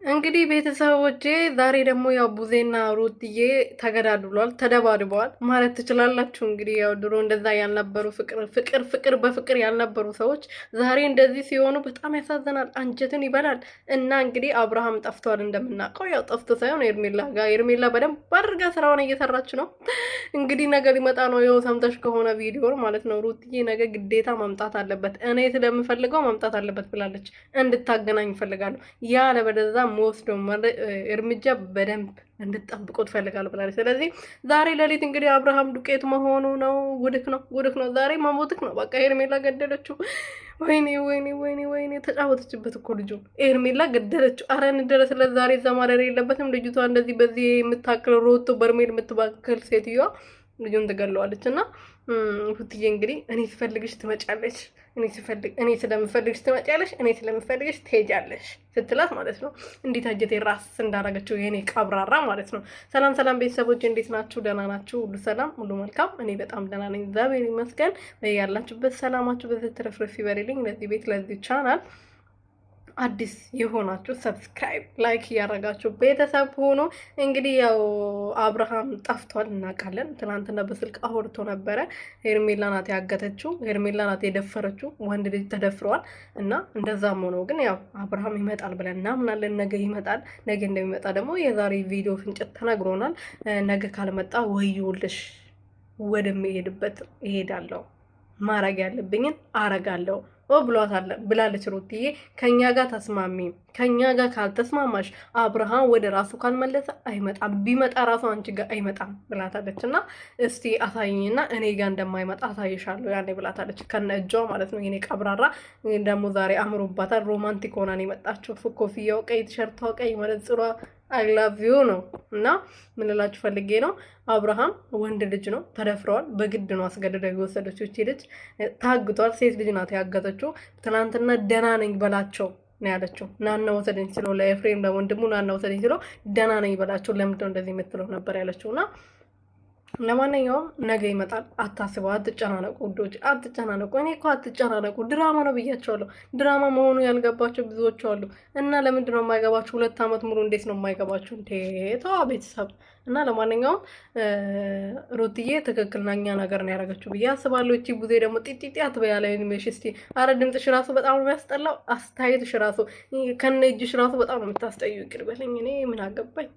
እንግዲህ ቤተሰቦቼ ዛሬ ደግሞ ያው ቡዜና ሩትዬ ተገዳድሏል፣ ተደባድበዋል ማለት ትችላላችሁ። እንግዲህ ያው ድሮ እንደዛ ያልነበሩ ፍቅር በፍቅር ያልነበሩ ሰዎች ዛሬ እንደዚህ ሲሆኑ በጣም ያሳዝናል፣ አንጀትን ይበላል። እና እንግዲህ አብርሃም ጠፍቷል፣ እንደምናውቀው ያው ጠፍቶ ሳይሆን ኤርሜላ በደንብ አድርጋ ስራውን እየሰራች ነው። እንግዲህ ነገ ሊመጣ ነው። ይኸው ሰምተሽ ከሆነ ቪዲዮ ማለት ነው። ሩትዬ ነገ ግዴታ መምጣት አለበት፣ እኔ ስለምፈልገው መምጣት አለበት ብላለች። እንድታገናኝ ይፈልጋሉ። ያ ለበደዛ መወስደው እርምጃ በደንብ እንድትጠብቁ ትፈልጋሉ ብላለች። ስለዚህ ዛሬ ሌሊት እንግዲህ አብርሃም ዱቄት መሆኑ ነው። ጉድክ ነው። ዛሬ መሞትክ ነው። በቃ ሄርሜላ ገደለችው። ወይኔ ተጫወተችበት እኮ ልጁ። ሄርሜላ ገደለችው። አረ እንደረስለት ዛሬ እዛ ማደር የለበትም። ልጅቷ እንደዚህ በዚህ የምታክል ሮቶ በርሜል የምትባክል ሴትዮዋ ልጁን ትገለዋለች። እና ሩትዬ እንግዲህ እኔ ስፈልግሽ ትመጫለሽ፣ እኔ ስለምፈልግሽ ትመጫለሽ፣ እኔ ስለምፈልግሽ ትሄጃለሽ ስትላት ማለት ነው። እንዴት አጀቴ ራስ እንዳረገችው የኔ ቀብራራ ማለት ነው። ሰላም ቤተሰቦች እንዴት ናችሁ? ደህና ናችሁ? ሁሉ ሰላም፣ ሁሉ መልካም። እኔ በጣም ደህና ነኝ፣ እግዚአብሔር ይመስገን። ያላችሁበት ሰላማችሁ በዚህ ትረፍረፍ ይበልልኝ። ለዚህ ቤት ለዚህ ቻናል አዲስ የሆናችሁ ሰብስክራይብ ላይክ እያደረጋችሁ ቤተሰብ ሆኖ እንግዲህ ያው አብርሃም ጠፍቷል እናውቃለን። ትናንትና በስልክ አውርቶ ነበረ። ሄርሜላ ናት ያገተችው፣ ሄርሜላ ናት የደፈረችው። ወንድ ልጅ ተደፍረዋል። እና እንደዛም ሆኖ ግን ያው አብርሃም ይመጣል ብለን እናምናለን። ነገ ይመጣል። ነገ እንደሚመጣ ደግሞ የዛሬ ቪዲዮ ፍንጭት ተነግሮናል። ነገ ካልመጣ ወዮልሽ፣ ወደሚሄድበት እሄዳለሁ፣ ማረግ ያለብኝን አረጋለሁ ብላለች ሩትዬ። ከኛ ጋር ተስማሚ፣ ከኛ ጋር ካልተስማማሽ አብርሃም ወደ ራሱ ካልመለሰ አይመጣም፣ ቢመጣ ራሱ አንቺ ጋር አይመጣም ብላታለች። እና እስቲ አሳይኝና እኔ ጋር እንደማይመጣ አሳይሻለሁ ያኔ ብላታለች። ከነ እጇ ማለት ነው። የኔ ቀብራራ ደግሞ ዛሬ አምሮባታል። ሮማንቲክ ሆናን የመጣችው ኮፍያው ቀይ፣ ቲሸርቷ ቀይ፣ መነጽሯ አይ ላቭ ዩ ነው። እና ምን ልላችሁ ፈልጌ ነው፣ አብርሃም ወንድ ልጅ ነው፣ ተደፍረዋል። በግድ ነው አስገድደው የወሰደችው። እቺ ልጅ ታግቷል። ሴት ልጅ ናት ያገተችው። ትናንትና ደህና ነኝ በላቸው ነው ያለችው። ናና ወሰደኝ ስለው ለኤፍሬም ለወንድሙ ናና ወሰደኝ ስለው ደህና ነኝ በላቸው፣ ለምንድነው እንደዚህ የምትለው ነበር ያለችው። እና ለማንኛውም ነገ ይመጣል። አታስበው፣ አትጨናነቁ ውዶች፣ አትጨናነቁ። እኔ እኮ አትጨናነቁ፣ ድራማ ነው ብያቸዋለሁ። ድራማ መሆኑ ያልገባቸው ብዙዎች አሉ። እና ለምንድን ነው የማይገባችሁ? 2 ዓመት ሙሉ እንዴት ነው የማይገባችሁ? ተዋ ቤተሰብ። እና ለማንኛውም ሩትዬ ትክክለኛ ነገር ነው ያደረገችው ብዬ አስባለሁ። እቺ ቡዜ ደግሞ ጢጢጢ አትበያለ ሜሽ እስቲ። አረ ድምፅሽ ራሱ በጣም ነው የሚያስጠላው። አስተያየትሽ ራሱ ከነ እጅሽ ራሱ በጣም ነው የምታስጠዩ። ይቅር በለኝ፣ እኔ ምን አገባኝ።